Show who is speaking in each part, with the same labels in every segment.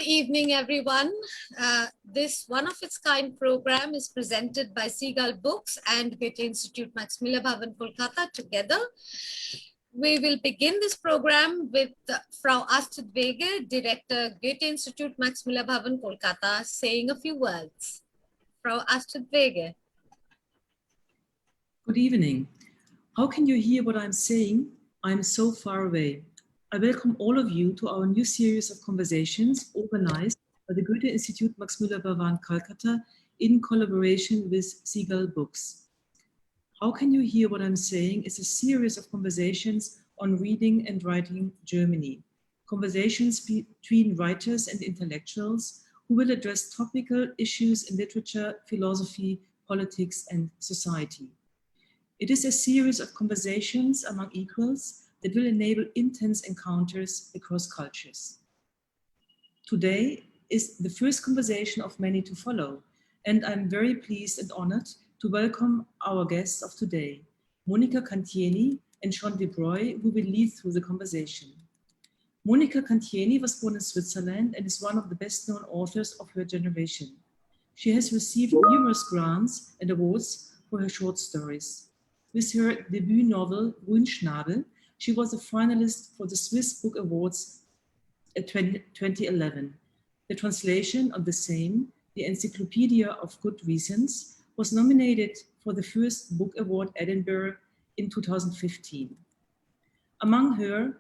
Speaker 1: evening, everyone. This one-of-its-kind program is presented by Seagull Books and Goethe-Institut Max Miller Bhavan, Kolkata together. We will begin this program with Frau Astrid Wege, Director, Goethe-Institut Max Miller Bhavan, Kolkata, saying a few words. Frau Astrid Wege.
Speaker 2: Good evening. How can you hear what I'm saying? I'm so far away. I welcome all of you to our new series of conversations organized by the Goethe-Institut Max Miller Bhavan, Calcutta in collaboration with Seagull Books. How can you hear what I'm saying is a series of conversations on reading and writing Germany. Conversations between writers and intellectuals who will address topical issues in literature, philosophy, politics, and society. It is a series of conversations among equals that will enable intense encounters across cultures. Today is the first conversation of many to follow, and I'm very pleased and honored to welcome our guests of today, Monica Cantieni and Sean Debroy, who will lead through the conversation. Monica Cantieni was born in Switzerland and is one of the best-known authors of her generation. She has received numerous grants and awards for her short stories. With her debut novel, Grünschnabel, she was a finalist for the Swiss Book Awards 2011. The translation of the same, The Encyclopedia of Good Reasons, was nominated for the first Book Award Edinburgh in 2015. Among her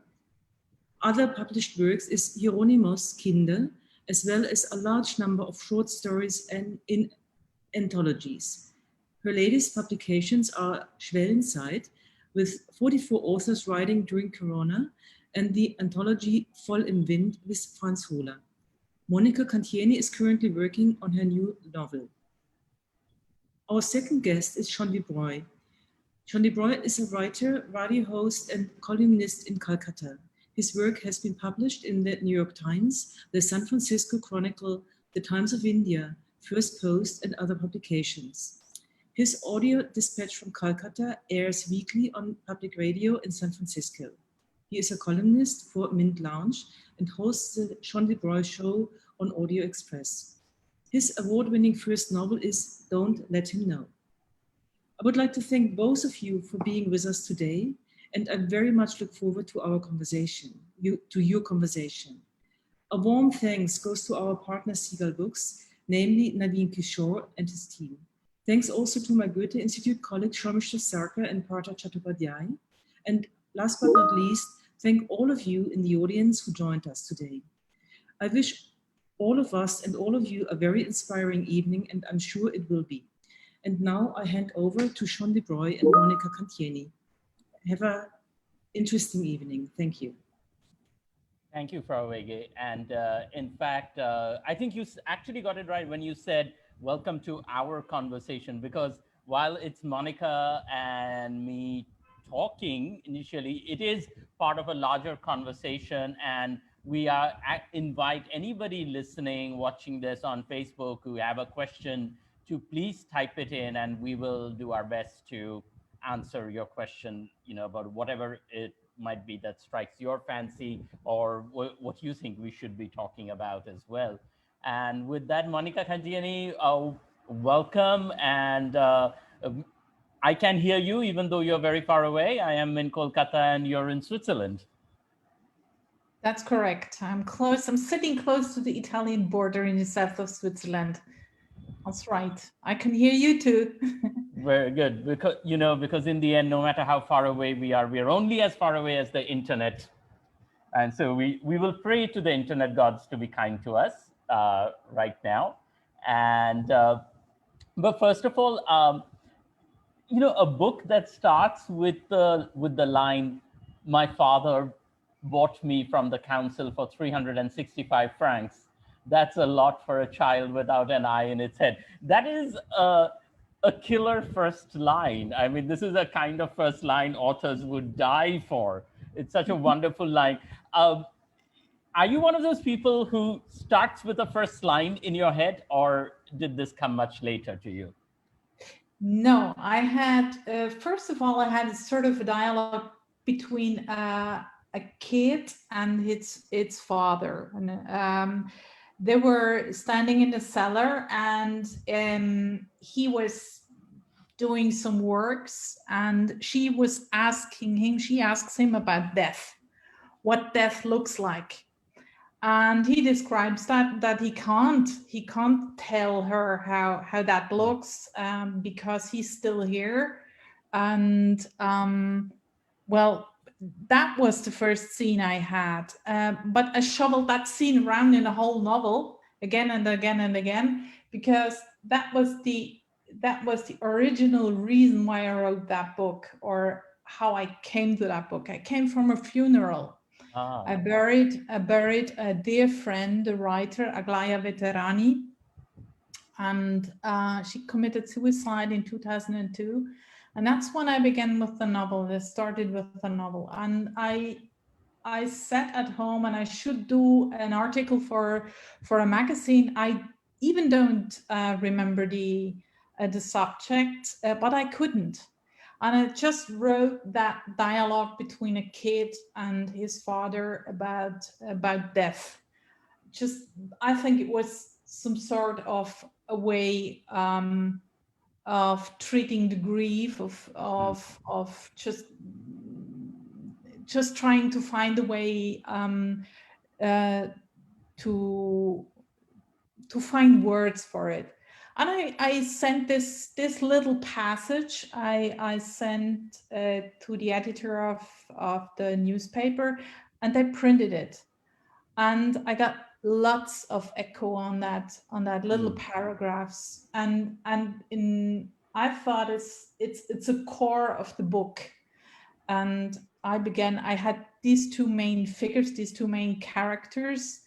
Speaker 2: other published works is Hieronymus Kinder, as well as a large number of short stories and in anthologies. Her latest publications are Schwellenzeit, with 44 authors writing during Corona, and the anthology Voll im Wind with Franz Hohler. Monica Cantieni is currently working on her new novel. Our second guest is Sean Debroy. Sean Debroy is a writer, radio host, and columnist in Calcutta. His work has been published in the New York Times, the San Francisco Chronicle, the Times of India, First Post, and other publications. His audio dispatch from Calcutta airs weekly on public radio in San Francisco. He is a columnist for Mint Lounge and hosts the Sean Debroy Show on Audio Express. His award-winning first novel is Don't Let Him Know. I would like to thank both of you for being with us today, and I very much look forward to our conversation, your conversation. A warm thanks goes to our partner Seagull Books, namely Naveen Kishore and his team. Thanks also to my Goethe-Institut colleagues Shomishta Sarkar and Partha Chattopadhyay. And last but not least, thank all of you in the audience who joined us today. I wish all of us and all of you a very inspiring evening, and I'm sure it will be. And now I hand over to Sean Debroy and Monica Cantieni. Have an interesting evening. Thank you.
Speaker 3: Thank you, Frau Wege. And in fact, I think you actually got it right when you said, welcome to our conversation, because while it's Monica and me talking initially, it is part of a larger conversation, and we invite anybody listening, watching this on Facebook who have a question to please type it in, and we will do our best to answer your question, about whatever it might be that strikes your fancy or what you think we should be talking about as well. And with that, Monica Cantieni, welcome. And I can hear you even though you're very far away. I am in Kolkata and you're in Switzerland.
Speaker 4: That's correct. I'm close. I'm sitting close to the Italian border in the south of Switzerland. That's right. I can hear you too.
Speaker 3: Very good. Because in the end, no matter how far away we are only as far away as the internet. And so we will pray to the internet gods to be kind to us right now. And but first of all, a book that starts with the line, "My father bought me from the council for 365 francs. That's a lot for a child without an eye in its head." That is a killer first line. I mean, this is a kind of first line authors would die for. It's such a wonderful line. Are you one of those people who starts with the first line in your head, or did this come much later to you?
Speaker 4: No, I had, first of all, I had sort of a dialogue between a kid and its father. And They were standing in the cellar, and he was doing some works, and she asks him about death, what death looks like. And he describes that he can't tell her how that looks, because he's still here. And well, that was the first scene I had, but I shoveled that scene around in the whole novel again and again and again, because that was the original reason why I wrote that book, or how I came to that book. I came from a funeral. I buried a dear friend, the writer Aglaia Veterani, and she committed suicide in 2002. And that's when I began with the novel. I started with the novel, and I sat at home, and I should do an article for a magazine. I even don't remember the subject, but I couldn't. And I just wrote that dialogue between a kid and his father about death. Just, I think it was some sort of a way of treating the grief, of just trying to find a way to find words for it. And I sent this little passage. I sent to the editor of the newspaper, and they printed it. And I got lots of echo on that little paragraphs. And I thought it's a core of the book. And I had these two main figures, these two main characters,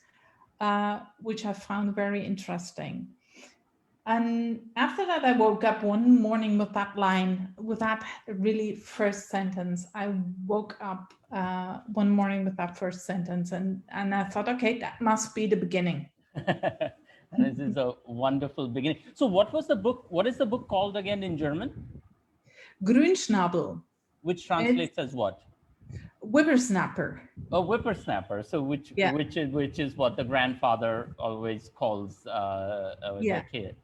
Speaker 4: which I found very interesting. And after that, I woke up one morning with that line, with that really first sentence. I woke up one morning with that first sentence, and I thought, okay, that must be the beginning.
Speaker 3: And this is a wonderful beginning. So what was the book? What is the book called again in German?
Speaker 4: Grünschnabel.
Speaker 3: Which translates as what?
Speaker 4: Whippersnapper.
Speaker 3: Oh, whippersnapper. So which is what the grandfather always calls the kid.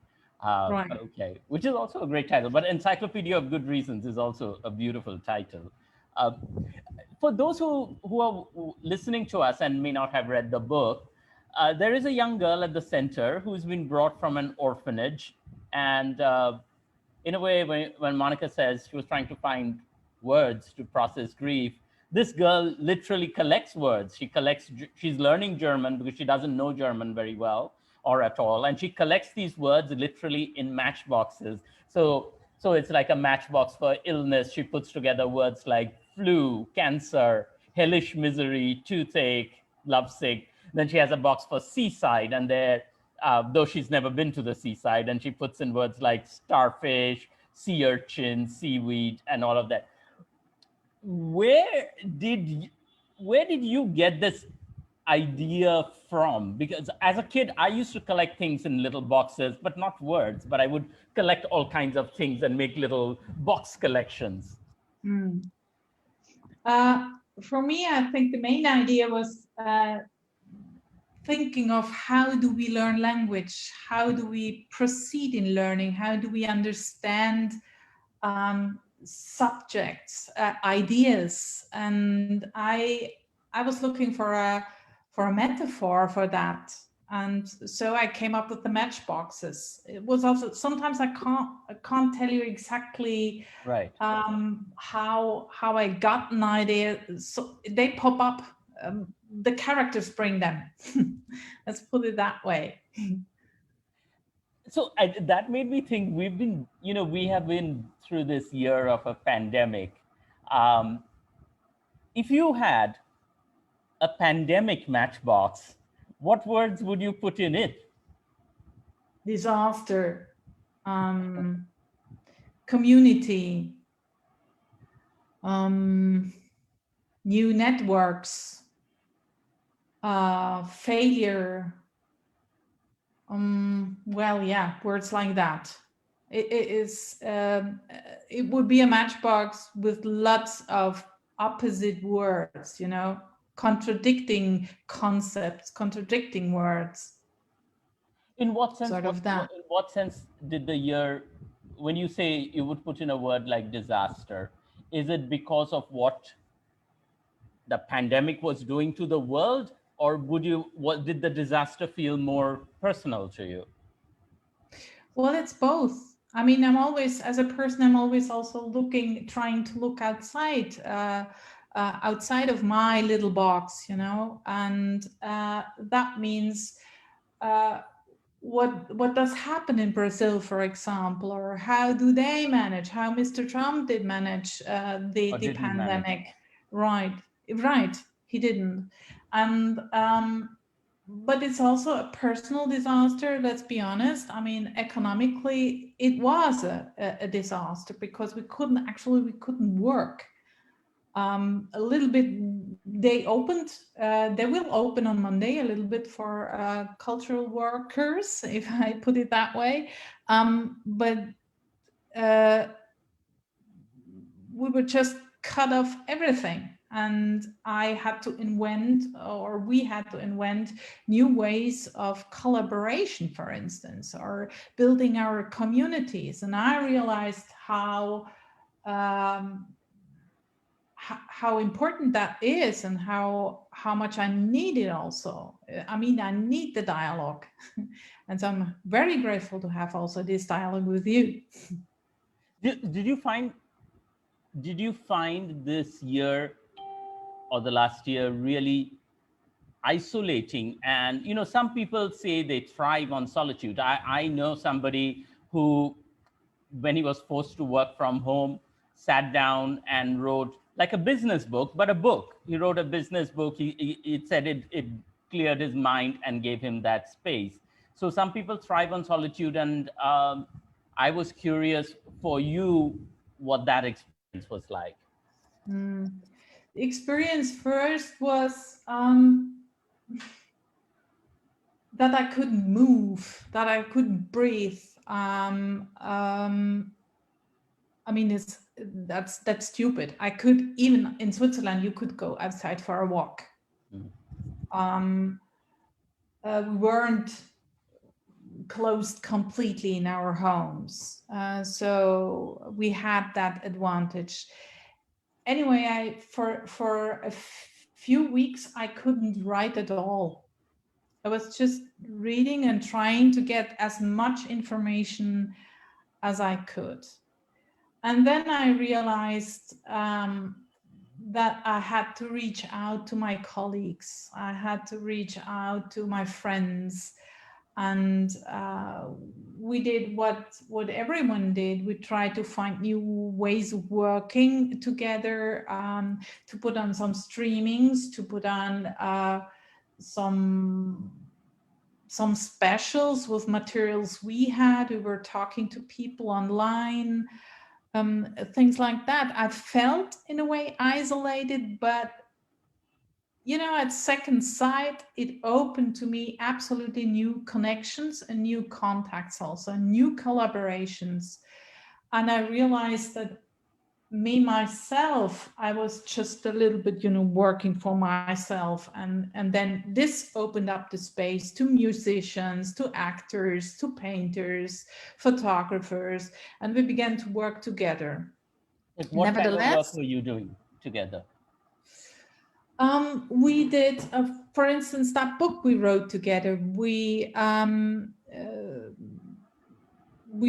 Speaker 4: Right.
Speaker 3: Okay, which is also a great title. But Encyclopedia of Good Reasons is also a beautiful title. For those who are listening to us and may not have read the book, there is a young girl at the center who's been brought from an orphanage. And in a way, when Monica says she was trying to find words to process grief, this girl literally collects words. She's learning German because she doesn't know German very well or at all. And she collects these words literally in matchboxes. So it's like a matchbox for illness. She puts together words like flu, cancer, hellish misery, toothache, lovesick. Then she has a box for seaside, and there, though she's never been to the seaside, and she puts in words like starfish, sea urchin, seaweed, and all of that. Where did you get this idea from? Because as a kid, I used to collect things in little boxes, but not words, but I would collect all kinds of things and make little box collections.
Speaker 4: For me, I think the main idea was thinking of how do we learn language? How do we proceed in learning? How do we understand subjects, ideas? And I was looking for a metaphor for that. And so I came up with the matchboxes. It was also, sometimes I can't tell you exactly
Speaker 3: right
Speaker 4: how I got an idea. So they pop up. The characters bring them. Let's put it that way.
Speaker 3: So that made me think, we have been through this year of a pandemic. If you had a pandemic matchbox, what words would you put in it?
Speaker 4: Disaster, community, new networks, failure. Well, yeah, words like that. It would be a matchbox with lots of opposite words, contradicting concepts, contradicting words.
Speaker 3: In what sense?
Speaker 4: Sort of that.
Speaker 3: In what sense did the year, when you say you would put in a word like disaster, is it because of what the pandemic was doing to the world, or did the disaster feel more personal to you?
Speaker 4: Well, it's both. I mean, I'm always, as a person, I'm always also trying to look outside, outside of my little box, you know, and that means what does happen in Brazil, for example, or how do they manage? How Mr. Trump did manage the pandemic? Right, he didn't, and but it's also a personal disaster, let's be honest. I mean, economically, it was a disaster because we couldn't work. A little bit, they will open on Monday a little bit for cultural workers, if I put it that way. But we were just cut off everything. And we had to invent new ways of collaboration, for instance, or building our communities. And I realized how important that is, and how much I need it also. I mean, I need the dialogue. And so I'm very grateful to have also this dialogue with you.
Speaker 3: Did you find this year or the last year really isolating? And, you know, some people say they thrive on solitude. I know somebody who, when he was forced to work from home, sat down and wrote like a business book, but a book. He wrote a business book. It said it cleared his mind and gave him that space. So some people thrive on solitude. And I was curious for you what that experience was like.
Speaker 4: The experience first was that I couldn't move, that I couldn't breathe. I mean, that's stupid. I could, even in Switzerland, you could go outside for a walk. We weren't closed completely in our homes, so we had that advantage. Anyway, for a few weeks I couldn't write at all. I was just reading and trying to get as much information as I could. And then I realized that I had to reach out to my colleagues. I had to reach out to my friends. And we did what everyone did. We tried to find new ways of working together, to put on some streamings, to put on some specials with materials we had. We were talking to people online, things like that. I felt in a way isolated, but you know, at second sight, it opened to me absolutely new connections and new contacts, also new collaborations. And I realized that myself, I was just a little bit, you know, working for myself. And then this opened up the space to musicians, to actors, to painters, photographers, and we began to work together.
Speaker 3: What kind of work were you doing together?
Speaker 4: We did, for instance, that book we wrote together. We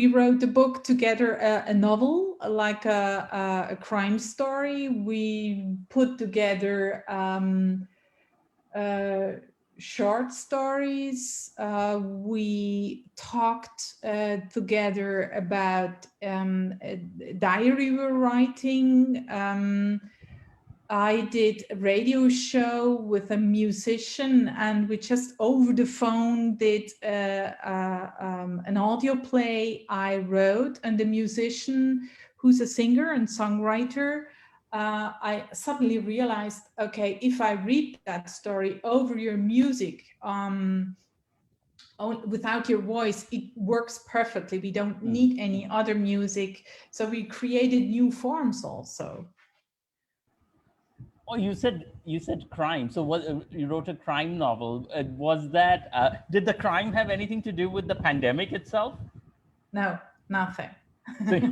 Speaker 4: wrote the book together, a novel, like a crime story. We put together short stories. We talked together about a diary we were writing. I did a radio show with a musician, and we just over the phone did an audio play I wrote. And the musician, who's a singer and songwriter, I suddenly realized, okay, if I read that story over your music, without your voice, it works perfectly. We don't need any other music. So we created new forms also.
Speaker 3: Oh, you said crime. So what you wrote a crime novel? Was that did the crime have anything to do with the pandemic itself?
Speaker 4: No, nothing.
Speaker 3: So you're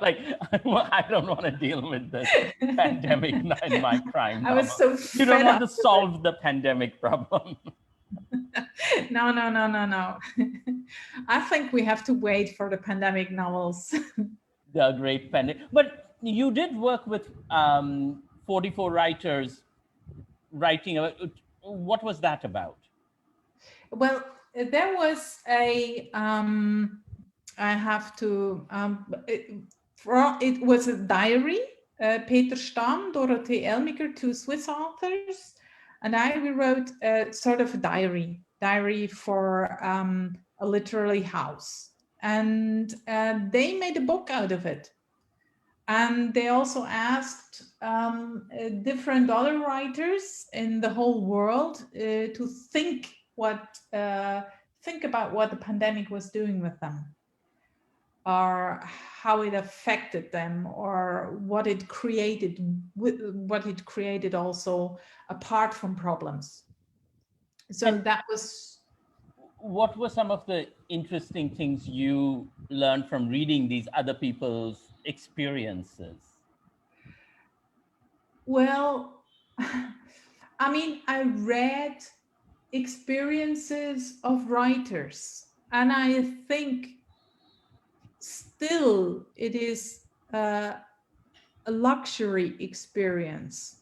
Speaker 3: like, I don't want to deal with this pandemic in my crime novel.
Speaker 4: I was so
Speaker 3: You don't
Speaker 4: fed
Speaker 3: want to
Speaker 4: up with
Speaker 3: solve the pandemic problem.
Speaker 4: No. I think we have to wait for the pandemic novels.
Speaker 3: The great pandemic. But you did work with 44 writers writing. What was that about?
Speaker 4: Well, there was a, I have to, it was a diary, Peter Stamm, Dorothee Elmiger, two Swiss authors, and I wrote a sort of a diary for a literary house. And they made a book out of it. And they also asked different other writers in the whole world to think about what the pandemic was doing with them, or how it affected them, or what it created also apart from problems. So
Speaker 3: And
Speaker 4: that was.
Speaker 3: what were some of the interesting things you learned from reading these other people's experiences?
Speaker 4: Well, I mean, I read experiences of writers, and I think still it is a luxury experience.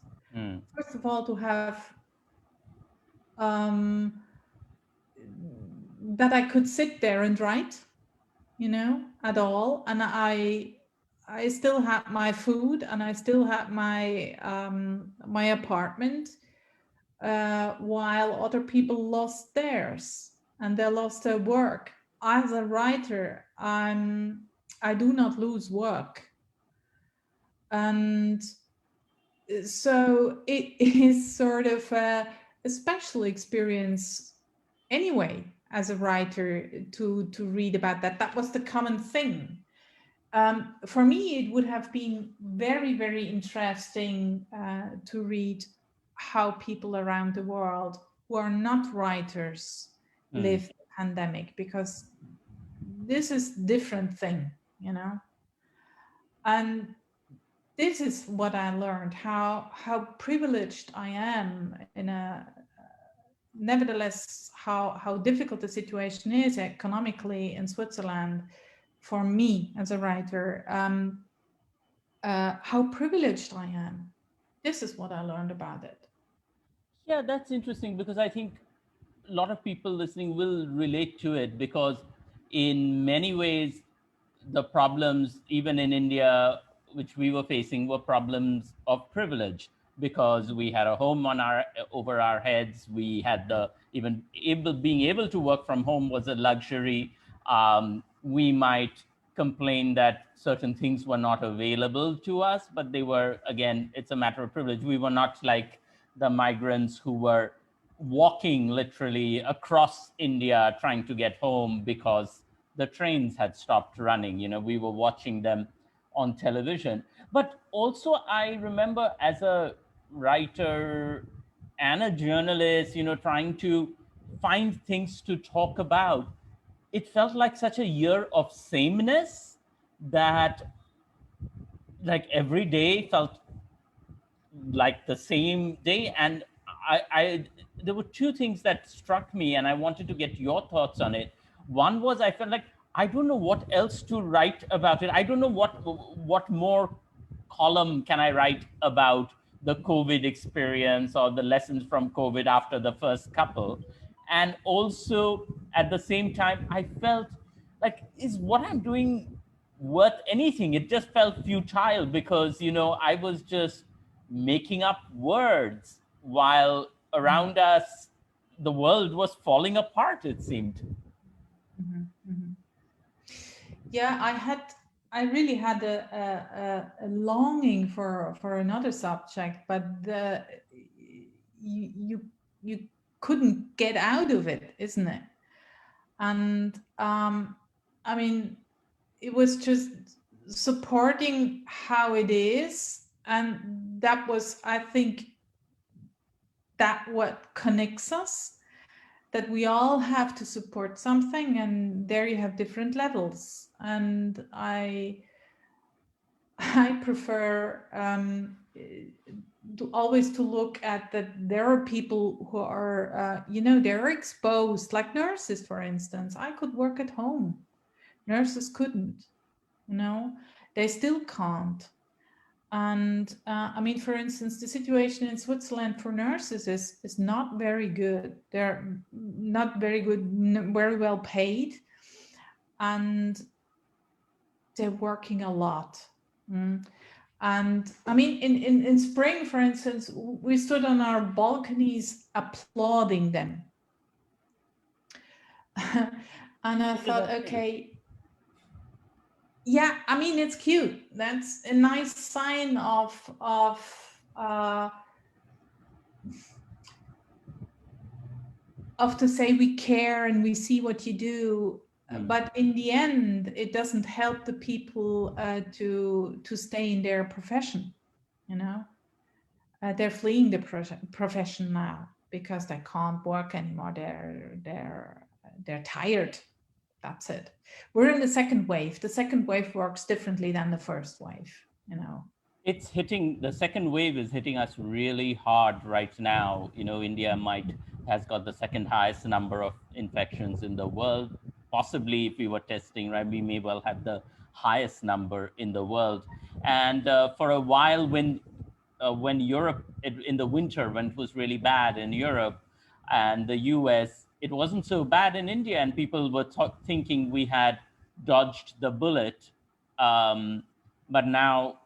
Speaker 4: First of all, to have that I could sit there and write, at all, and I still had my food, and I still had my my apartment, while other people lost theirs and they lost their work. As a writer, I do not lose work, and so it is sort of a special experience anyway as a writer to read about that. That was the common thing. For me, it would have been very, very interesting to read how people around the world who are not writers live the pandemic, because this is different thing, and this is what I learned, how privileged I am in a nevertheless how difficult the situation is economically in Switzerland for me as a writer, how privileged I am. This is what I learned about it.
Speaker 3: Yeah, that's interesting, because I think a lot of people listening will relate to it, because in many ways, the problems, even in India, which we were facing, were problems of privilege, because we had a home over our heads. We had being able to work from home was a luxury. We might complain that certain things were not available to us, but they were, again, it's a matter of privilege. We were not like the migrants who were walking literally across India trying to get home because the trains had stopped running. We were watching them on television. But also, I remember as a writer and a journalist, trying to find things to talk about, it felt like such a year of sameness that, like, every day felt like the same day. And I there were two things that struck me, and I wanted to get your thoughts on it. One was, I felt like I don't know what else to write about it. I don't know what more column can I write about the COVID experience or the lessons from COVID after the first couple. And also at the same time, I felt like, is what I'm doing worth anything? It just felt futile, because I was just making up words while around us the world was falling apart, it seemed.
Speaker 4: Yeah, I really had a longing for another subject, but you couldn't get out of it, isn't it? And I mean, it was just supporting how it is And that was, I think, that what connects us, that we all have to support something, and there you have different levels. And I prefer to always to look at that there are people who are, they're exposed, like nurses, for instance. I could work at home. Nurses couldn't, they still can't. And I mean, for instance, the situation in Switzerland for nurses is not very good. They're not very good, very well paid, and they're working a lot. And I mean, in spring, for instance, we stood on our balconies applauding them. And I thought, okay, yeah, I mean, it's cute. That's a nice sign of to say we care and we see what you do. But in the end, it doesn't help the people to stay in their profession. They're fleeing the profession now because they can't work anymore. They're tired. That's it. We're in the second wave. The second wave works differently than the first wave.
Speaker 3: It's hitting, the second wave is hitting us really hard right now. India has got the second highest number of infections in the world. Possibly, if we were testing, right, we may well have the highest number in the world. And for a while, when Europe, in the winter, when it was really bad in Europe and the US, it wasn't so bad in India, and people were thinking we had dodged the bullet. But now,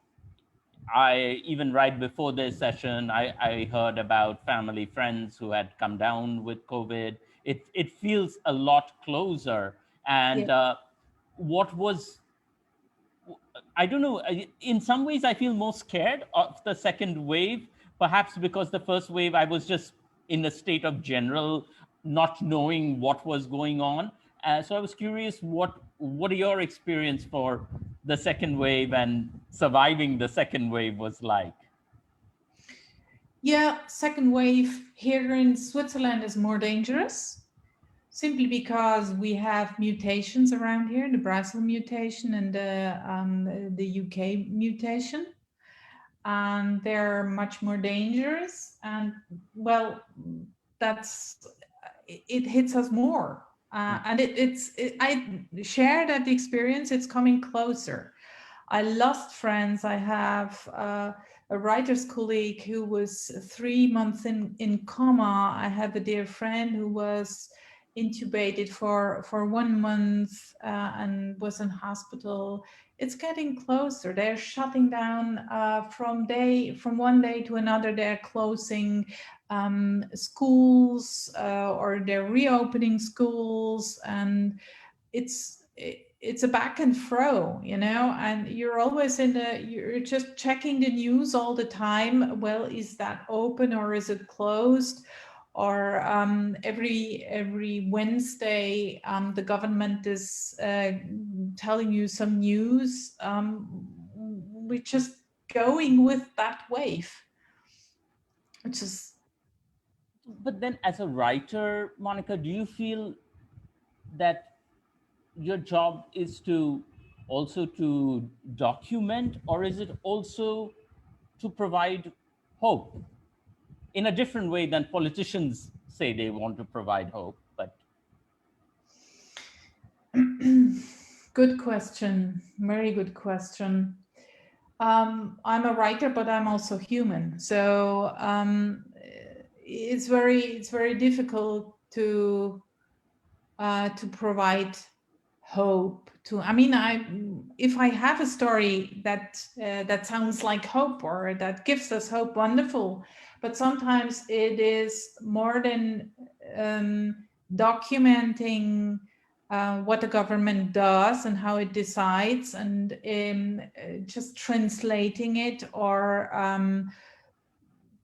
Speaker 3: even right before this session, I heard about family friends who had come down with COVID. It feels a lot closer. And I don't know, in some ways I feel more scared of the second wave, perhaps because the first wave I was just in a state of general not knowing what was going on. So I was curious, what are your experience for the second wave and surviving the second wave was like?
Speaker 4: Yeah, second wave here in Switzerland is more dangerous, simply because we have mutations around here, the Brazil mutation and the UK mutation, and they're much more dangerous. And well, it hits us more. And I share that experience. It's coming closer. I lost friends. I have a writer's colleague who was 3 months in coma. I have a dear friend who was intubated for 1 month and was in hospital. It's getting closer. They're shutting down from one day to another. They're closing schools or they're reopening schools, and it's a back and fro, and you're always you're just checking the news all the time. Well, is that open or is it closed? Or every Wednesday, the government is telling you some news. We're just going with that wave. It's just.
Speaker 3: But then, as a writer, Monica, do you feel that your job is to document, or is it also to provide hope in a different way than politicians say they want to provide hope? But
Speaker 4: good question, very good question. I'm a writer, but I'm also human, so it's very difficult to provide hope to. I mean, if I have a story that sounds like hope or that gives us hope, wonderful. But sometimes it is more than documenting what the government does and how it decides, and just translating it, or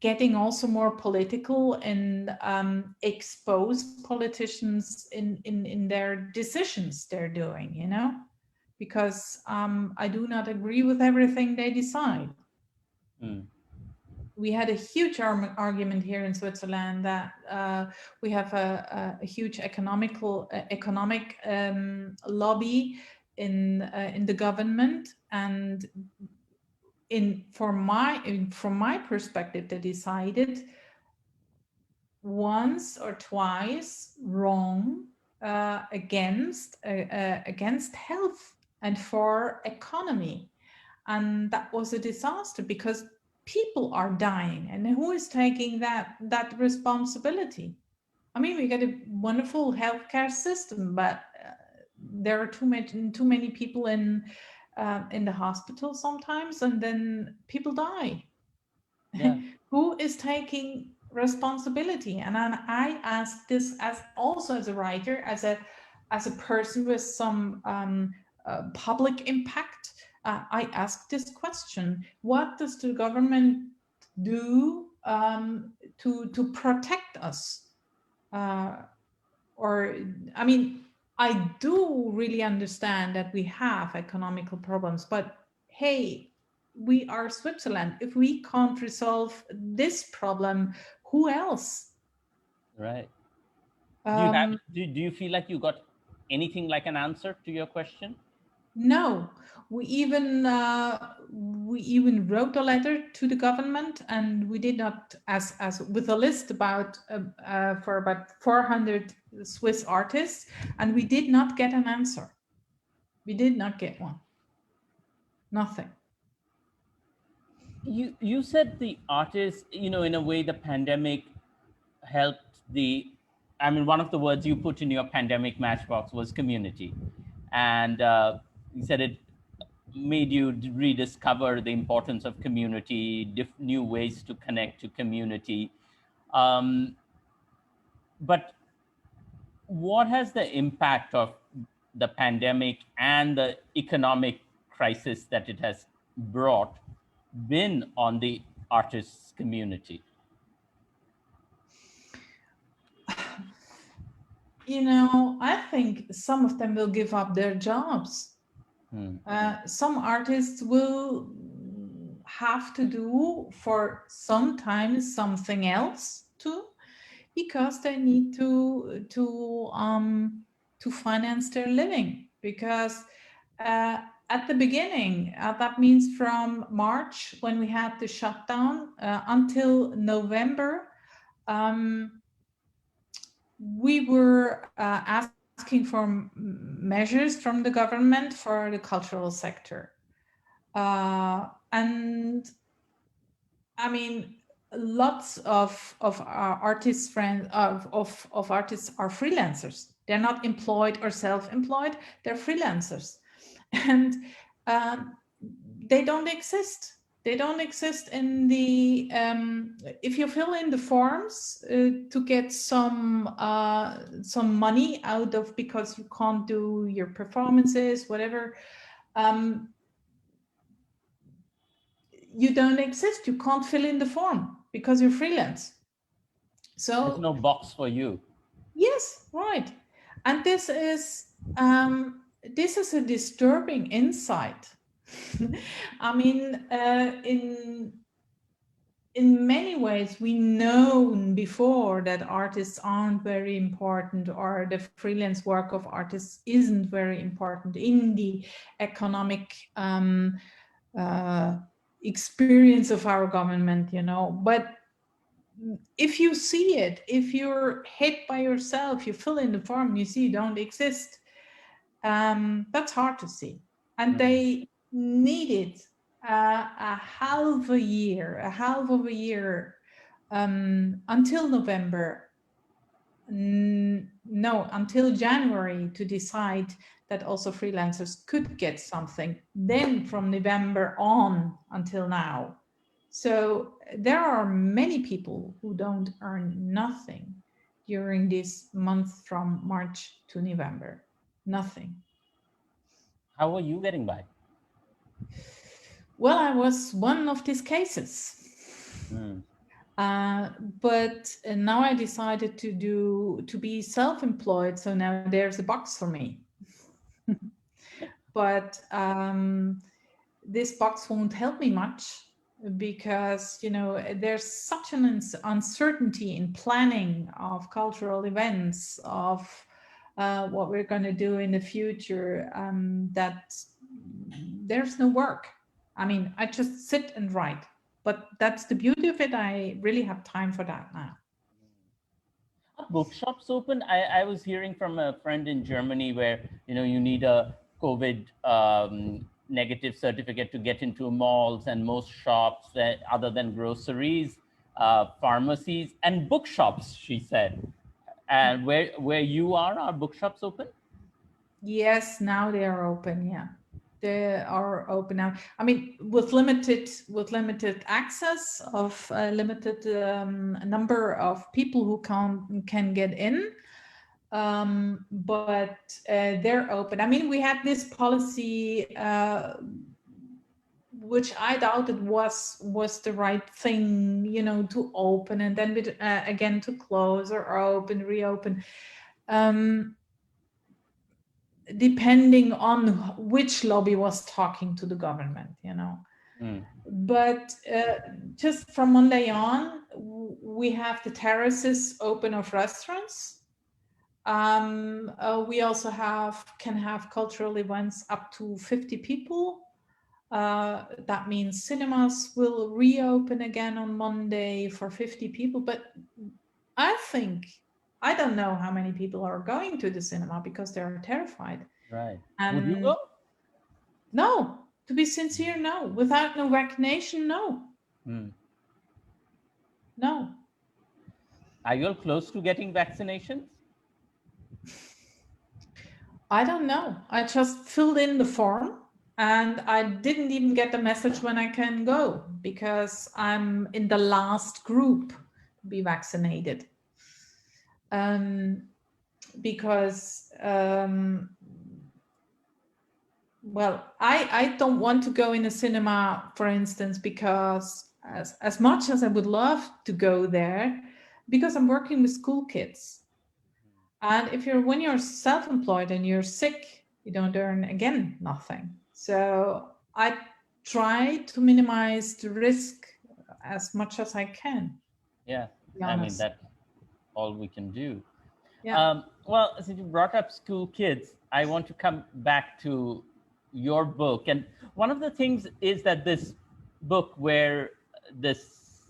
Speaker 4: getting also more political and expose politicians in their decisions they're doing, because I do not agree with everything they decide.
Speaker 3: Mm.
Speaker 4: We had a huge argument here in Switzerland that we have a huge economic lobby in the government, and from my perspective, they decided once or twice wrong against health and for economy, and that was a disaster because people are dying, and who is taking that responsibility? I mean, we get a wonderful healthcare system, but there are too many people in the hospital sometimes, and then people die.
Speaker 3: Yeah.
Speaker 4: Who is taking responsibility? And I ask this also as a writer, as a person with some public impact. I ask this question: what does the government do to protect us? Or, I mean, I do really understand that we have economical problems, but hey, we are Switzerland. If we can't resolve this problem, who else?
Speaker 3: Right. Do you feel like you got anything like an answer to your question?
Speaker 4: No, we even wrote a letter to the government, and we did not, as with a list about for about 400 Swiss artists, and we did not get an answer. We did not get one. Nothing.
Speaker 3: You said the artists, in a way, the pandemic helped I mean, one of the words you put in your pandemic matchbox was community, and you said it made you rediscover the importance of community, new ways to connect to community. But what has the impact of the pandemic and the economic crisis that it has brought been on the artists community?
Speaker 4: I think some of them will give up their jobs. Some artists will have to do for sometimes something else too, because they need to finance their living. Because at the beginning, that means from March, when we had the shutdown, until November, we were asking for measures from the government for the cultural sector. And I mean, lots of our artists friends of artists are freelancers. They're not employed or self-employed, they're freelancers. And they don't exist. They don't exist in the, if you fill in the forms to get some money out of, because you can't do your performances, whatever, you don't exist. You can't fill in the form because you're freelance. So
Speaker 3: there's no box for you.
Speaker 4: Yes, right. And this is a disturbing insight. I mean, in many ways, we know before that artists aren't very important, or the freelance work of artists isn't very important in the economic experience of our government, But if you see it, if you're hit by yourself, you fill in the form, you see you don't exist. That's hard to see. And they needed a half of a year until November. No, until January, to decide that also freelancers could get something. Then from November on until now. So there are many people who don't earn nothing during this month from March to November. Nothing.
Speaker 3: How are you getting by?
Speaker 4: Well, I was one of these cases. But now I decided to be self-employed. So now there's a box for me. But this box won't help me much because, you know, there's such an uncertainty in planning of cultural events, of what we're going to do in the future, that there's no work. I mean, I just sit and write, but that's the beauty of it. I really have time for that now.
Speaker 3: Bookshops Open. I was hearing from a friend in Germany where, you know, you need a COVID negative certificate to get into malls, and most shops other than groceries, pharmacies and bookshops, she said. And where you are bookshops open?
Speaker 4: Yes, now they are open. Yeah, they are open now. I mean, with limited access of a limited number of people who can get in. But they're open. I mean, we had this policy, which I doubted was the right thing, you know, to open and then again to close or open, reopen, depending on which lobby was talking to the government, you know. But just from Monday on, we have the terraces open of restaurants. We also can have cultural events up to 50 people. That means cinemas will reopen again on Monday for 50 people. But I don't know how many people are going to the cinema because they're terrified.
Speaker 3: Right. Would you go?
Speaker 4: No, to be sincere, no. Without no vaccination, no. No.
Speaker 3: Are you all close to getting vaccinations?
Speaker 4: I don't know. I just filled in the form and I didn't even get the message when I can go because I'm in the last group to be vaccinated. Because, well, I don't want to go in a cinema, for instance, because as much as I would love to go there, because I'm working with school kids. And when you're self-employed and you're sick, you don't earn, again, nothing. So I try to minimize the risk as much as I can.
Speaker 3: Yeah, I mean, that's all we can do.
Speaker 4: Yeah.
Speaker 3: Well, since you brought up school kids, I want to come back to your book. And one of the things is that this book where this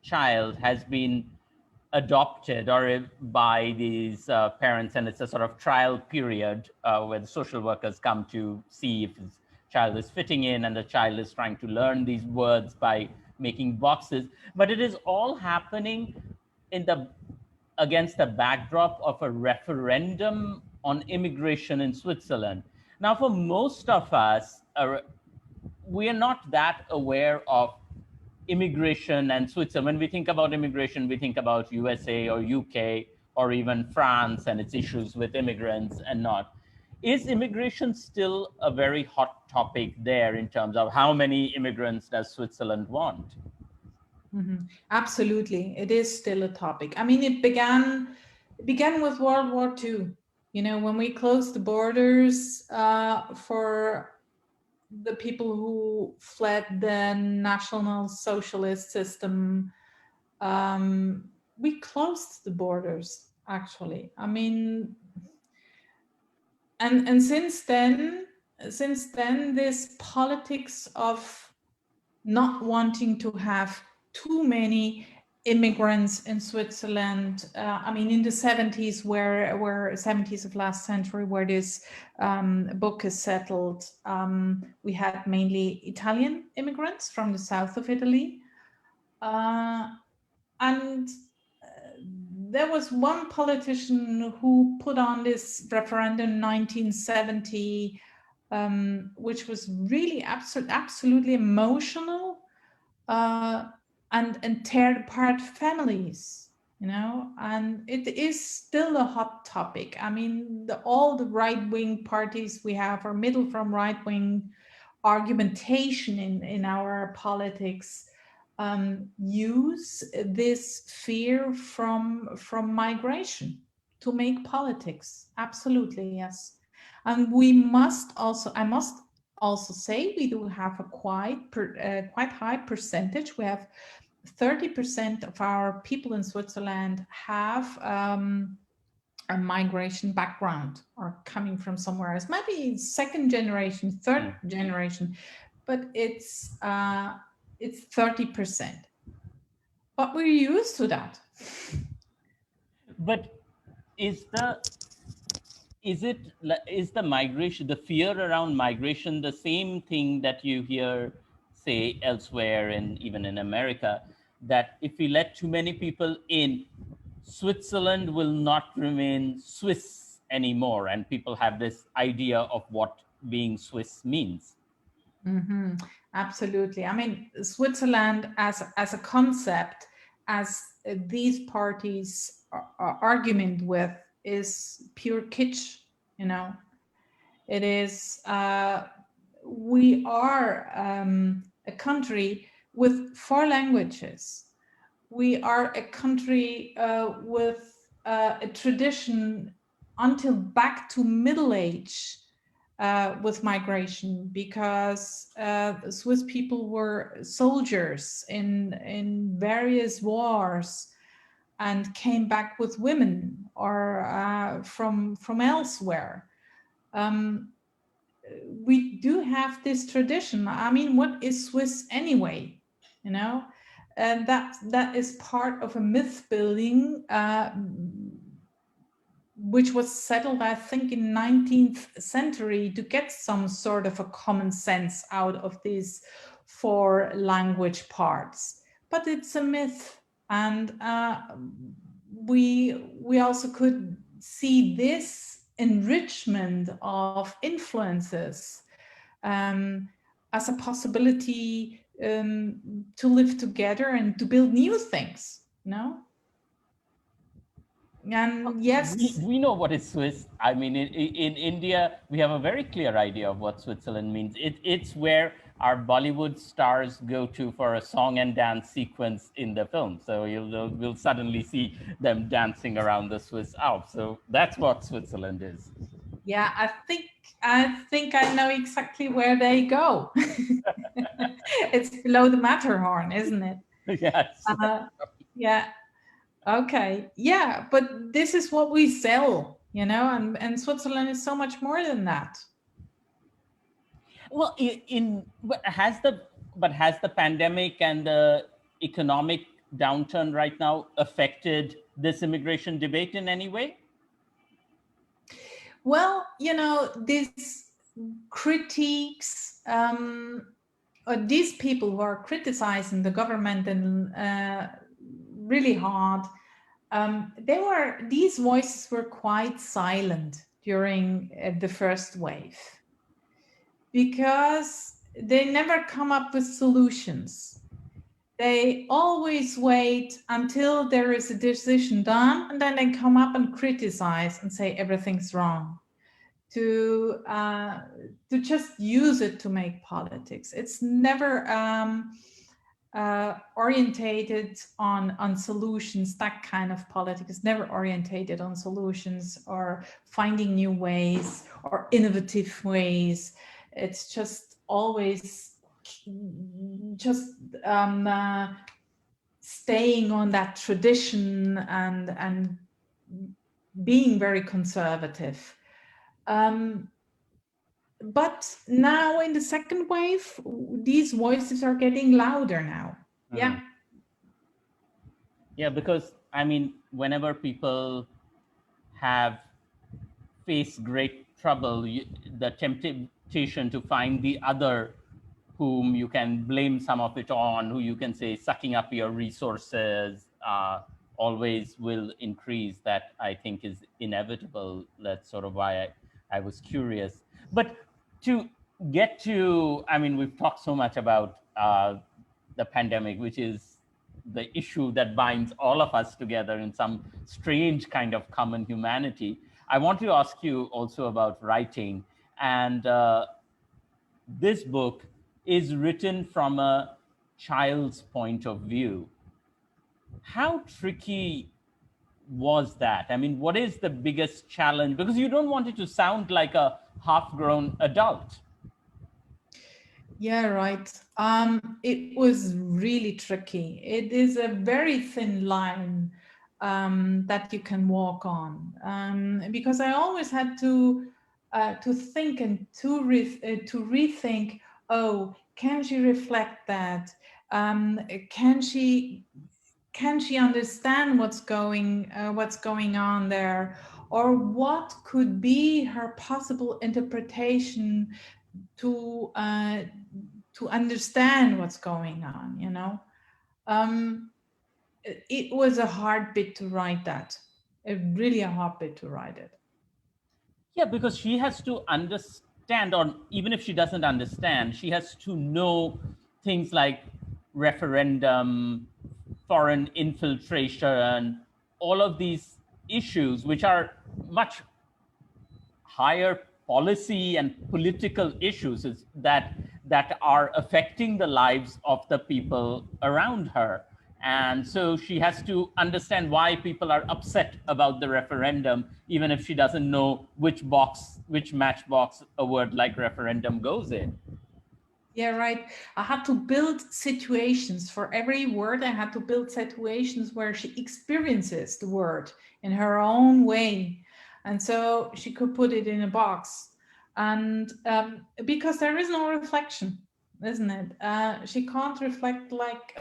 Speaker 3: child has been adopted or by these parents, and it's a sort of trial period where the social workers come to see if his child is fitting in, and the child is trying to learn these words by making boxes. But it is all happening against the backdrop of a referendum on immigration in Switzerland. Now, for most of us, we are not that aware of immigration and Switzerland. When we think about immigration, we think about USA or UK or even France and its issues with immigrants and not. Is immigration still a very hot topic there in terms of how many immigrants does Switzerland want?
Speaker 4: Mm-hmm. Absolutely. It is still a topic. I mean, it began with World War II, you know, when we closed the borders for the people who fled the National Socialist system. We closed the borders, actually. I mean, and since then, this politics of not wanting to have too many immigrants in Switzerland. I mean, in the 70s, where 70s of last century, where this book is settled, we had mainly Italian immigrants from the south of Italy. And there was one politician who put on this referendum in 1970, which was really absolutely emotional, and tear apart families, you know, and it is still a hot topic. I mean, all the right-wing parties we have, or middle from right-wing argumentation in our politics, use this fear from migration to make politics. Absolutely, yes. And we must also, I must also say we do have a quite high percentage. We have 30% of our people in Switzerland have a migration background or coming from somewhere else, maybe second generation, third generation, but it's 30%. But we're used to that.
Speaker 3: But is the migration, the fear around migration, the same thing that you hear, say, elsewhere and even in America, that if we let too many people in, Switzerland will not remain Swiss anymore, and people have this idea of what being Swiss means?
Speaker 4: Mm-hmm. Absolutely. I mean, Switzerland as a concept, as these parties are argument with, is pure kitsch. You know, it is. We are a country with 4 languages. We are a country with a tradition until back to Middle Age. With migration, because Swiss people were soldiers in various wars and came back with women or from elsewhere. We do have this tradition. I mean, what is Swiss anyway? You know, and that is part of a myth building. Which was settled, I think, in 19th century to get some sort of a common sense out of these 4 language parts. But it's a myth, and we also could see this enrichment of influences as a possibility to live together and to build new things, you know? And yes,
Speaker 3: we know what is Swiss. I mean, in India, we have a very clear idea of what Switzerland means. It's where our Bollywood stars go to for a song and dance sequence in the film. So we'll suddenly see them dancing around the Swiss Alps. So that's what Switzerland is.
Speaker 4: Yeah, I think I know exactly where they go. It's below the Matterhorn, isn't it?
Speaker 3: Yes.
Speaker 4: Yeah. Okay. Yeah, but this is what we sell, you know, and Switzerland is so much more than that.
Speaker 3: Well, has the pandemic and the economic downturn right now affected this immigration debate in any way?
Speaker 4: Well, you know, these critiques, or these people who are criticizing the government and really hard, these voices were quite silent during the first wave, because they never come up with solutions. They always wait until there is a decision done, and then they come up and criticize and say everything's wrong, to just use it to make politics. It's never orientated on solutions. That kind of politics is never orientated on solutions or finding new ways or innovative ways. It's just always just staying on that tradition and being very conservative. But now in the second wave, these voices are getting louder now. Yeah.
Speaker 3: Yeah, because I mean, whenever people have faced great trouble, the temptation to find the other whom you can blame some of it on, who you can say sucking up your resources, always will increase. That I think is inevitable. That's sort of why I was curious. But to get to, I mean, we've talked so much about the pandemic, which is the issue that binds all of us together in some strange kind of common humanity. I want to ask you also about writing. And this book is written from a child's point of view. How tricky was that? I mean, what is the biggest challenge? Because you don't want it to sound like a half-grown adult.
Speaker 4: Yeah, right. It was really tricky. It is a very thin line that you can walk on, because I always had to think and to rethink. Oh, can she reflect that? Can she understand what's going on there, or what could be her possible interpretation to understand what's going on, you know. It was a hard bit to write that, really a hard bit to write it.
Speaker 3: Yeah, because she has to understand, or even if she doesn't understand, she has to know things like referendum, foreign infiltration, all of these issues, which are much higher policy and political issues that are affecting the lives of the people around her. And so she has to understand why people are upset about the referendum, even if she doesn't know which matchbox a word like referendum goes in.
Speaker 4: Yeah, right. I had to build situations for every word. I had to build situations where she experiences the word in her own way. And so she could put it in a box. And because there is no reflection, isn't it? She can't reflect like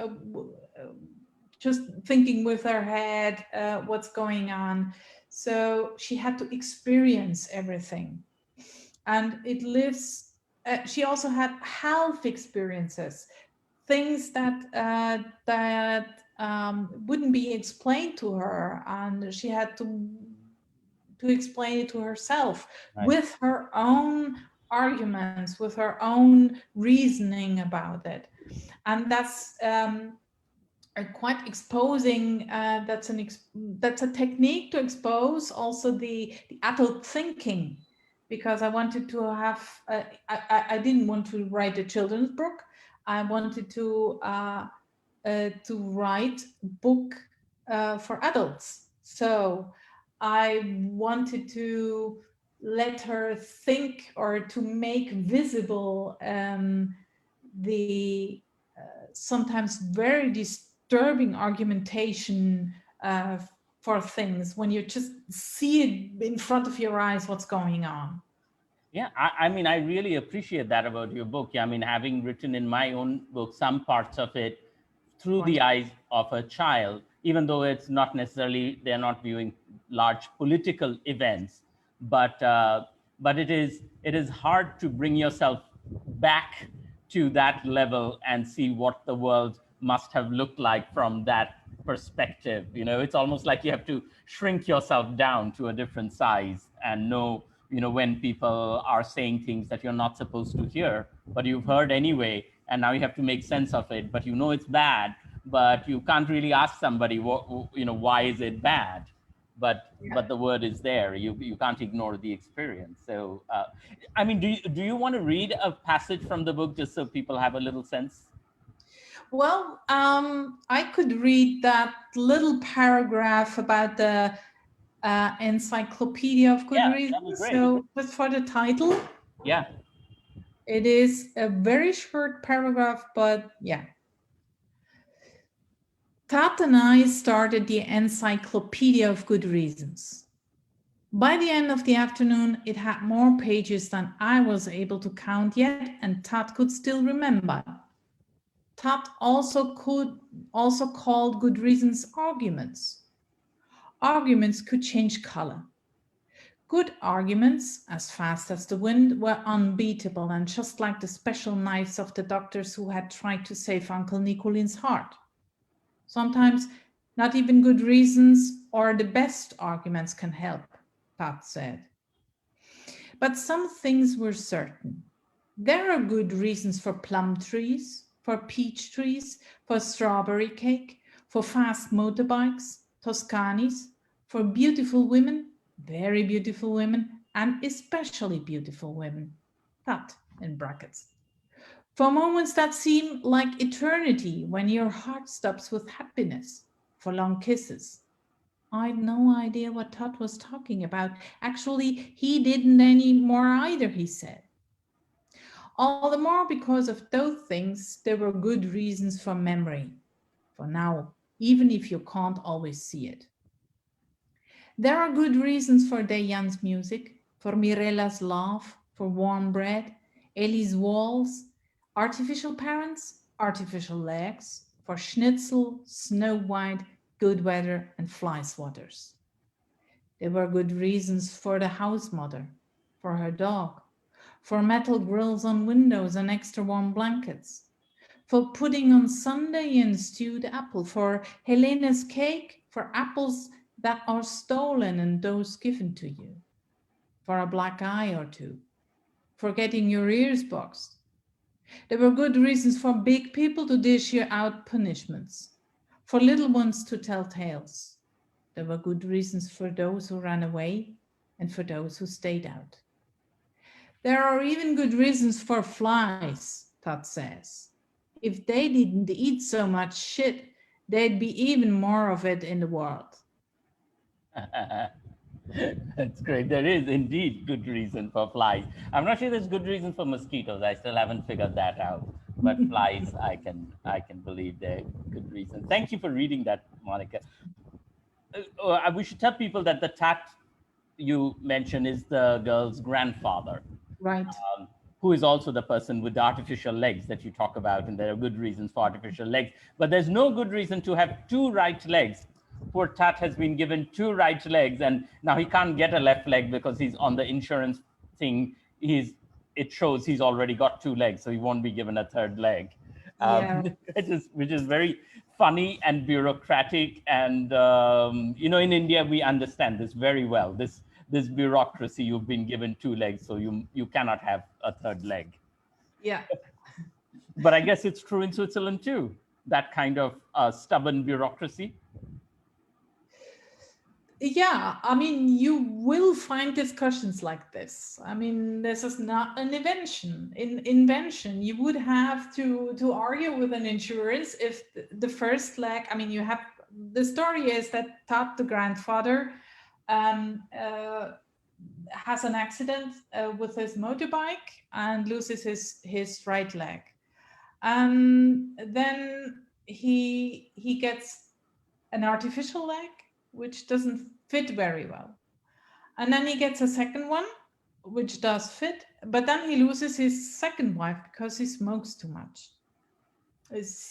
Speaker 4: just thinking with her head what's going on. So she had to experience everything. And it lives she also had health experiences, things that wouldn't be explained to her, and she had to explain it to herself,
Speaker 3: Right.
Speaker 4: with her own arguments, with her own reasoning about it. And that's quite exposing. That's a technique to expose also the adult thinking, because I wanted to have I didn't want to write a children's book. I wanted to write a book for adults. So I wanted to let her think, or to make visible the sometimes very disturbing argumentation for things, when you just see it in front of your eyes what's going on.
Speaker 3: Yeah, I mean, I really appreciate that about your book. Yeah, I mean, having written in my own book some parts of it through the eyes of a child, even though it's not necessarily, they're not viewing large political events, but it is hard to bring yourself back to that level and see what the world must have looked like from that perspective. You know, it's almost like you have to shrink yourself down to a different size and know, you know, when people are saying things that you're not supposed to hear, but you've heard anyway, and now you have to make sense of it, but you know it's bad, but you can't really ask somebody, what, you know, why is it bad? But the word is there. You can't ignore the experience. So I mean, do you want to read a passage from the book just so people have a little sense?
Speaker 4: Well, I could read that little paragraph about the Encyclopedia of Good
Speaker 3: Yeah, that'd be
Speaker 4: Reasons.
Speaker 3: great.
Speaker 4: So just for the title.
Speaker 3: Yeah.
Speaker 4: It is a very short paragraph, but yeah. Tat and I started the Encyclopedia of Good Reasons. By the end of the afternoon, it had more pages than I was able to count yet, and Tat could still remember. Tat also called good reasons arguments. Arguments could change color. Good arguments, as fast as the wind, were unbeatable, and just like the special knives of the doctors who had tried to save Uncle Nicolin's heart. Sometimes not even good reasons or the best arguments can help, Tat said. But some things were certain. There are good reasons for plum trees, for peach trees, for strawberry cake, for fast motorbikes, Toscanis, for beautiful women, very beautiful women, and especially beautiful women. That in brackets. For moments that seem like eternity, when your heart stops with happiness, for long kisses. I had no idea what Todd was talking about. Actually, he didn't anymore either, he said. All the more because of those things, there were good reasons for memory, for now, even if you can't always see it. There are good reasons for Dayan's music, for Mirella's laugh, for warm bread, Ellie's walls, artificial parents, artificial legs, for Schnitzel, Snow White, good weather, and fly swatters. There were good reasons for the house mother, for her dog, for metal grills on windows and extra warm blankets, for pudding on Sunday and stewed apple, for Helena's cake, for apples that are stolen and those given to you, for a black eye or two, for getting your ears boxed. There were good reasons for big people to dish you out punishments, for little ones to tell tales. There were good reasons for those who ran away and for those who stayed out. There are even good reasons for flies, Todd says. If they didn't eat so much shit, there'd be even more of it in the world.
Speaker 3: That's great. There is indeed good reason for flies. I'm not sure there's good reason for mosquitoes. I still haven't figured that out. But flies, I can believe they're good reason. Thank you for reading that, Monica. We should tell people that the tat you mentioned is the girl's grandfather.
Speaker 4: Right.
Speaker 3: Who is also the person with the artificial legs that you talk about, and there are good reasons for artificial legs, but there's no good reason to have two right legs. Poor Tat has been given two right legs, and now he can't get a left leg because he's on the insurance thing. It shows he's already got two legs, so he won't be given a third leg.
Speaker 4: Yeah.
Speaker 3: Which is very funny and bureaucratic. And in India we understand this very well. This bureaucracy, you've been given two legs, so you cannot have a third leg.
Speaker 4: Yeah.
Speaker 3: But I guess it's true in Switzerland too, that kind of stubborn bureaucracy.
Speaker 4: Yeah, I mean, you will find discussions like this. I mean, this is not an invention. You would have to argue with an insurance if the first leg, I mean, the story is that Tat, the grandfather, has an accident with his motorbike and loses his right leg. Then he gets an artificial leg, which doesn't fit very well. And then he gets a second one, which does fit, but then he loses his second wife because he smokes too much.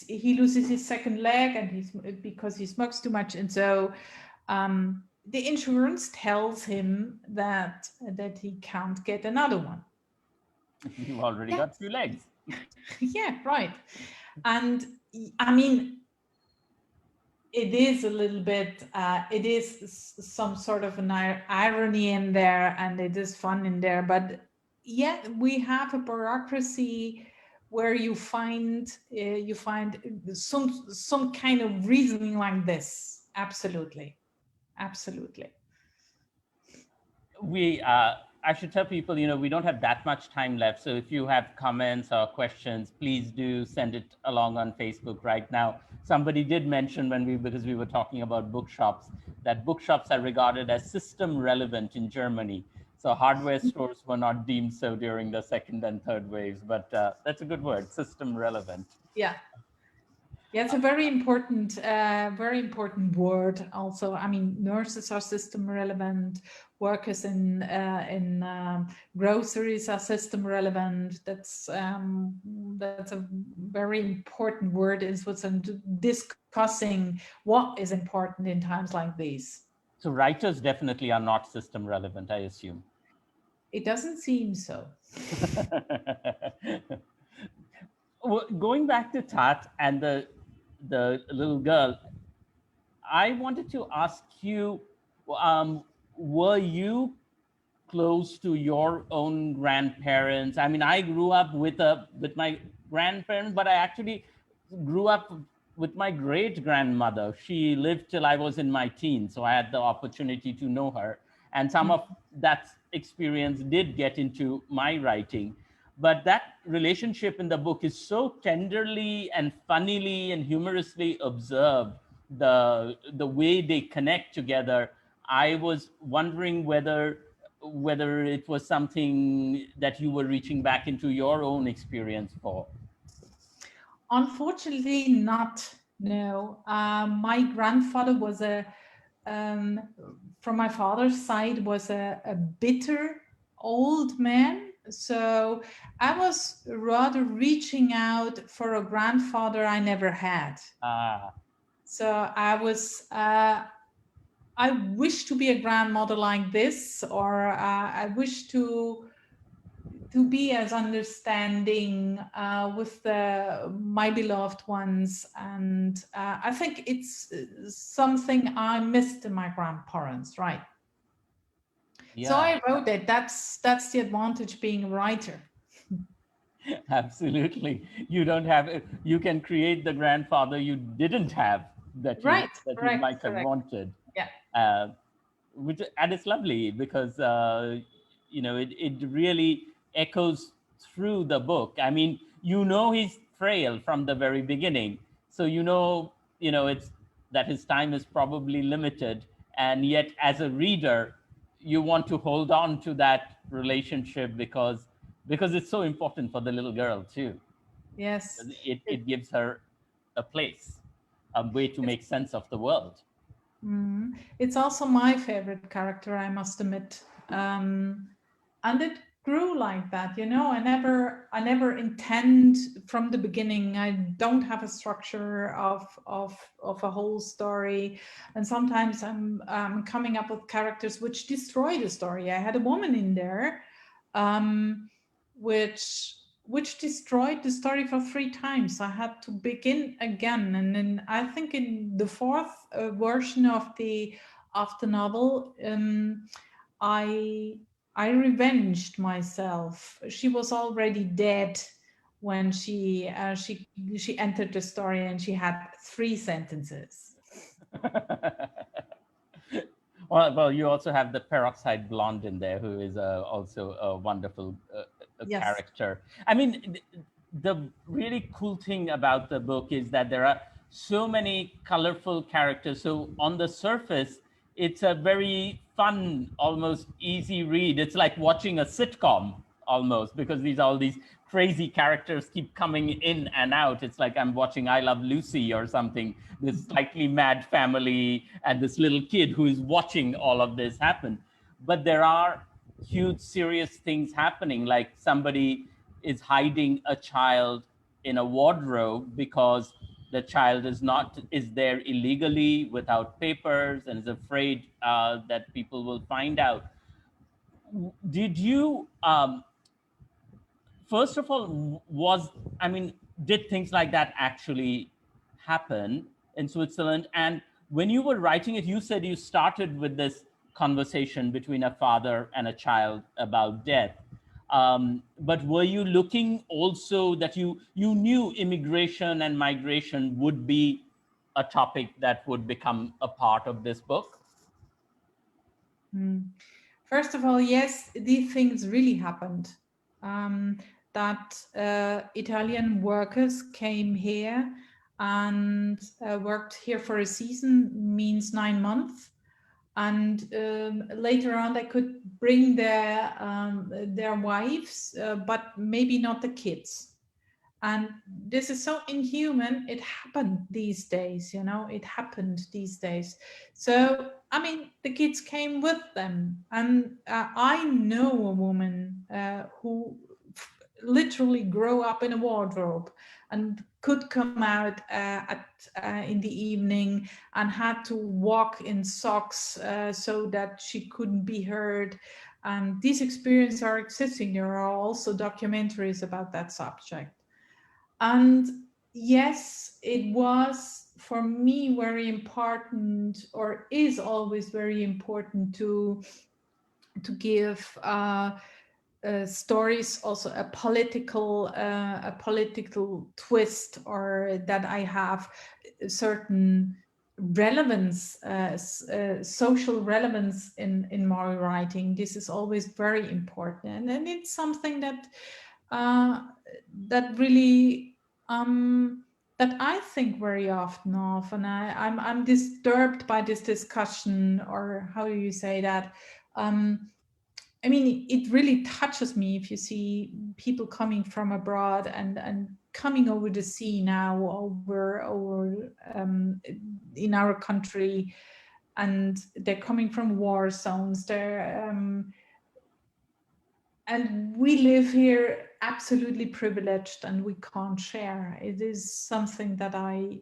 Speaker 4: He loses his second leg and because he smokes too much. And so the insurance tells him that he can't get another one.
Speaker 3: You've already got two legs.
Speaker 4: Yeah, right. And I mean, it is a little bit, it is some sort of an irony in there, and it is fun in there. But yet we have a bureaucracy where you find some kind of reasoning like this. Absolutely.
Speaker 3: I should tell people, we don't have that much time left. So if you have comments or questions, please do send it along on Facebook right now. Somebody did mention because we were talking about bookshops, that bookshops are regarded as system relevant in Germany. So hardware stores were not deemed so during the second and third waves, but that's a good word, system relevant.
Speaker 4: Yeah. Yeah, it's a very important word. Also, I mean, nurses are system relevant. Workers in groceries are system relevant. That's a very important word in Switzerland, discussing what is important in times like these.
Speaker 3: So writers definitely are not system relevant, I assume.
Speaker 4: It doesn't seem so.
Speaker 3: Well, going back to Tat and the little girl, I wanted to ask you, were you close to your own grandparents? I mean, I grew up with my grandparents, but I actually grew up with my great grandmother. She lived till I was in my teens, so I had the opportunity to know her, and some of that experience did get into my writing. But that relationship in the book is so tenderly and funnily and humorously observed, the way they connect together. I was wondering whether whether it was something that you were reaching back into your own experience for.
Speaker 4: Unfortunately not, no. My grandfather was from my father's side, was a bitter old man. So I was rather reaching out for a grandfather I never had. So I wish to be a grandmother like this, or I wish to be as understanding with my beloved ones. And I think it's something I missed in my grandparents, right? Yeah. So I wrote it. That's the advantage being a writer.
Speaker 3: Absolutely. You can create the grandfather you didn't have that you might have wanted.
Speaker 4: Yeah.
Speaker 3: And it's lovely because, it really echoes through the book. I mean, he's frail from the very beginning. So, it's that his time is probably limited. And yet, as a reader, you want to hold on to that relationship because it's so important for the little girl too.
Speaker 4: Yes.
Speaker 3: It gives her a place, a way to make sense of the world.
Speaker 4: It's also my favorite character, I must admit. And it grew like that, I never intend from the beginning. I don't have a structure of a whole story, and sometimes I'm coming up with characters which destroy the story. I had a woman in there which destroyed the story for 3 times. I had to begin again, and then I think in the 4th version of the novel, I revenged myself. She was already dead when she entered the story, and she had 3 sentences.
Speaker 3: Well, you also have the peroxide blonde in there, who is also a wonderful character. I mean, the really cool thing about the book is that there are so many colorful characters. So on the surface, it's a very fun, almost easy read. It's like watching a sitcom almost, because all these crazy characters keep coming in and out. It's like I'm watching I Love Lucy or something, this slightly mad family and this little kid who is watching all of this happen. But there are huge serious things happening, like somebody is hiding a child in a wardrobe because the child is there illegally without papers and is afraid that people will find out. Did you first of all, did things like that actually happen in Switzerland? And when you were writing it, you said you started with this conversation between a father and a child about death. But were you looking also that you knew immigration and migration would be a topic that would become a part of this book?
Speaker 4: First of all, yes, these things really happened. That Italian workers came here and worked here for a season, means 9 months. And later on, they could bring their wives, but maybe not the kids. And this is so inhuman. It happened these days, it happened these days. So, I mean, the kids came with them. And I know a woman who literally grew up in a wardrobe and could come out in the evening and had to walk in socks so that she couldn't be heard. And these experiences are existing. There are also documentaries about that subject. And yes, it was for me very important, or is always very important, to give stories also a political twist, or that I have a certain relevance, social relevance in my writing. This is always very important, and it's something that really that I think very often of, and I'm disturbed by this discussion, or how do you say that? I mean, it really touches me if you see people coming from abroad and coming over the sea now over in our country, and they're coming from war zones. And we live here absolutely privileged, and we can't share. It is something that I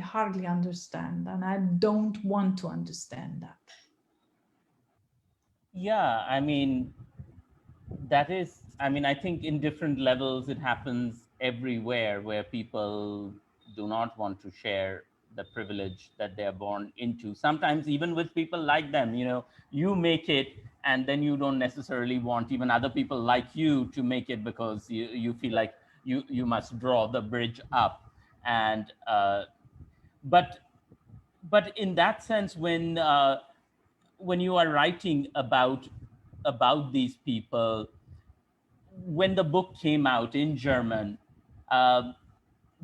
Speaker 4: hardly understand, and I don't want to understand that.
Speaker 3: Yeah, I mean, that is, I mean, I think in different levels it happens everywhere where people do not want to share the privilege that they are born into. Sometimes even with people like them, you know, you make it and then you don't necessarily want even other people like you to make it, because you feel like you must draw the bridge up. And but in that sense, when you are writing about these people, when the book came out in German, uh,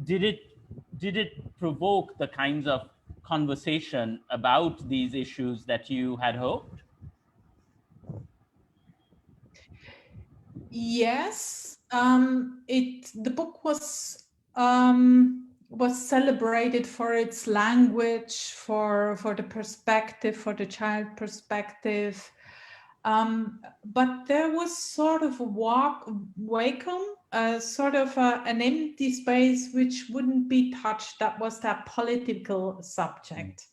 Speaker 3: did it provoke the kinds of conversation about these issues that you had hoped?
Speaker 4: Yes, the book was celebrated for its language, for the perspective, for the child perspective. But there was sort of a vacuum, sort of an empty space which wouldn't be touched. That was that political subject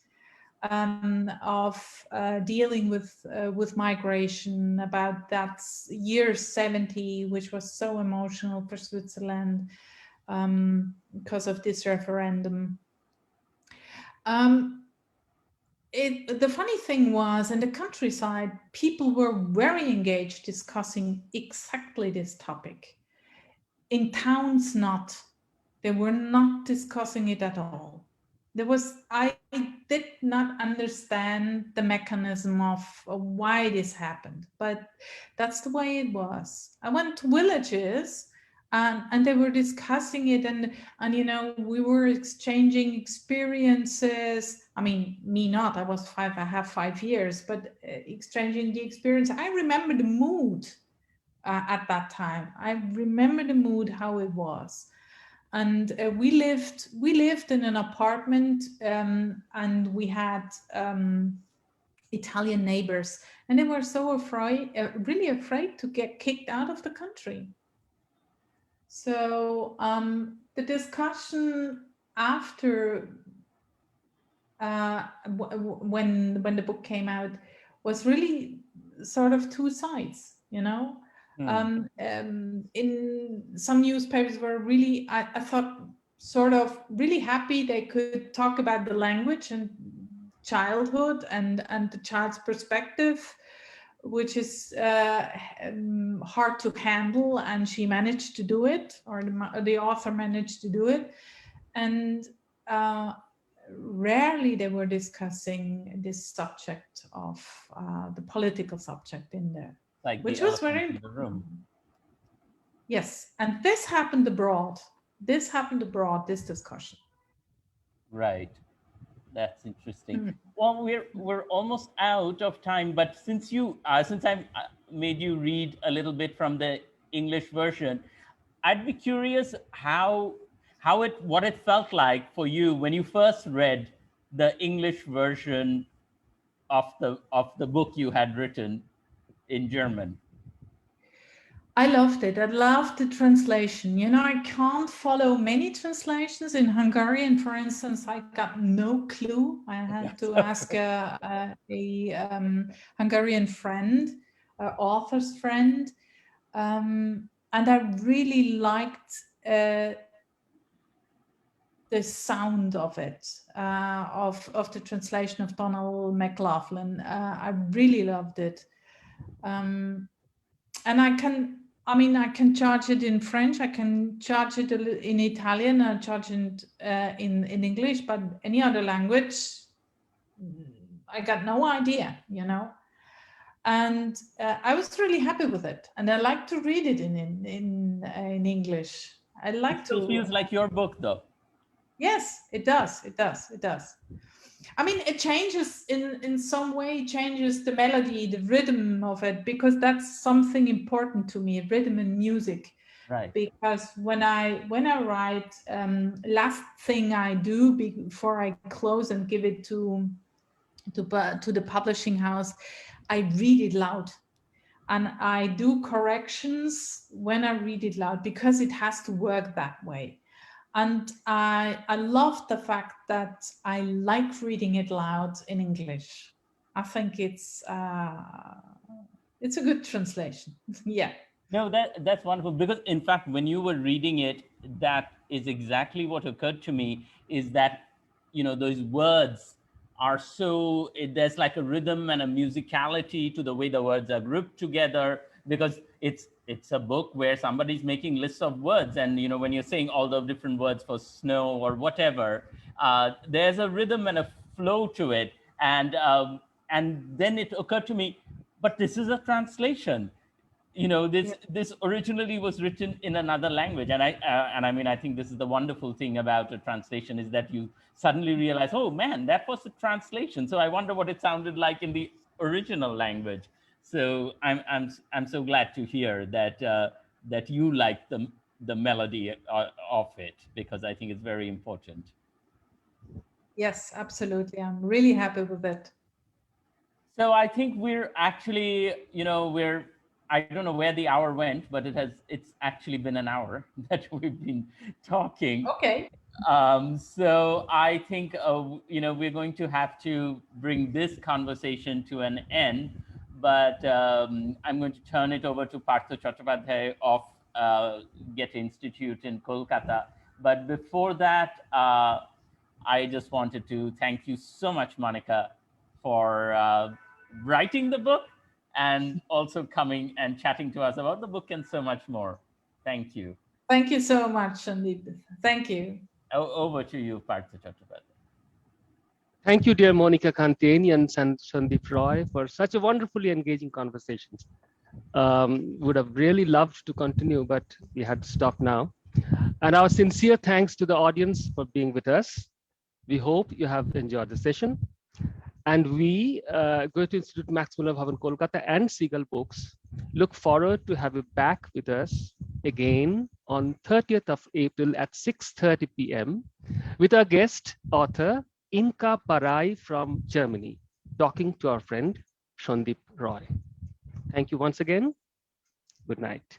Speaker 4: of dealing with migration, about that year 70, which was so emotional for Switzerland because of this referendum. The funny thing was, in the countryside, people were very engaged discussing exactly this topic. In towns, not. They were not discussing it at all. I did not understand the mechanism of why this happened, but that's the way it was. I went to villages and they were discussing it, and you know, we were exchanging experiences. I mean, me not, I was 5, I have 5 years, but exchanging the experience. I remember the mood at that time. I remember the mood, how it was. And we lived in an apartment, and we had Italian neighbors, and they were so afraid, really afraid to get kicked out of the country. So the discussion after when the book came out was really sort of two sides, you know. In some newspapers were really, I thought, sort of really happy they could talk about the language and childhood and the child's perspective, which is hard to handle, and she managed to do it, or the author managed to do it. And rarely they were discussing this subject of the political subject in there,
Speaker 3: Like
Speaker 4: which
Speaker 3: the
Speaker 4: was very
Speaker 3: elephant in the room.
Speaker 4: Yes, and this happened abroad. This discussion.
Speaker 3: Right. That's interesting. Well, we're almost out of time, but since I made you read a little bit from the English version, I'd be curious what it felt like for you when you first read the English version of the book you had written in German.
Speaker 4: I loved it. I loved the translation. You know, I can't follow many translations. In Hungarian, for instance, I got no clue. I had to ask a Hungarian friend, author's friend, and I really liked the sound of it, of the translation of Donald McLaughlin. I really loved it. And I can charge it in French, I can charge it in Italian, I charge it in English, but any other language, I got no idea, you know. And I was really happy with it, and I like to read it in English. I like
Speaker 3: It still feels like your book, though.
Speaker 4: Yes, it does. It does. It does. I mean, it changes in some way, changes the melody, the rhythm of it, because that's something important to me, rhythm and music.
Speaker 3: Right.
Speaker 4: Because when I write, last thing I do before I close and give it to the publishing house, I read it loud. And I do corrections when I read it loud, because it has to work that way. And I love the fact that I like reading it loud in English. I think it's a good translation. Yeah.
Speaker 3: No, that's wonderful, because in fact, when you were reading it, that is exactly what occurred to me, is that, you know, those words are so, there's like a rhythm and a musicality to the way the words are grouped together, because it's a book where somebody's making lists of words, and, you know, when you're saying all the different words for snow or whatever, there's a rhythm and a flow to it. And then it occurred to me, but this is a translation. You know, this originally was written in another language, and I mean, I think this is the wonderful thing about a translation, is that you suddenly realize, oh man, that was a translation, so I wonder what it sounded like in the original language. So I'm so glad to hear that that you like the melody of it, because I think it's very important.
Speaker 4: Yes, absolutely. I'm really happy with it.
Speaker 3: So I think we're actually, you know, I don't know where the hour went, but it's actually been an hour that we've been talking.
Speaker 4: Okay.
Speaker 3: So I think, you know, we're going to have to bring this conversation to an end, but I'm going to turn it over to Partha Chattopadhyay of Goethe-Institut in Kolkata. But before that, I just wanted to thank you so much, Monica, for writing the book and also coming and chatting to us about the book and so much more. Thank you.
Speaker 4: Thank you so much, Sandip. Thank you.
Speaker 3: Over to you, Partha Chattopadhyay.
Speaker 5: Thank you, dear Monica Cantieni and Sandip Roy, for such a wonderfully engaging conversations. Would have really loved to continue, but we had to stop now. And our sincere thanks to the audience for being with us. We hope you have enjoyed the session. And we, Goethe-Institut Max Muller Bhavan Kolkata and Seagull Books, look forward to have you back with us again on 30th of April at 6:30 p.m. with our guest author, Inka Parai from Germany, talking to our friend, Sandip Roy. Thank you once again. Good night.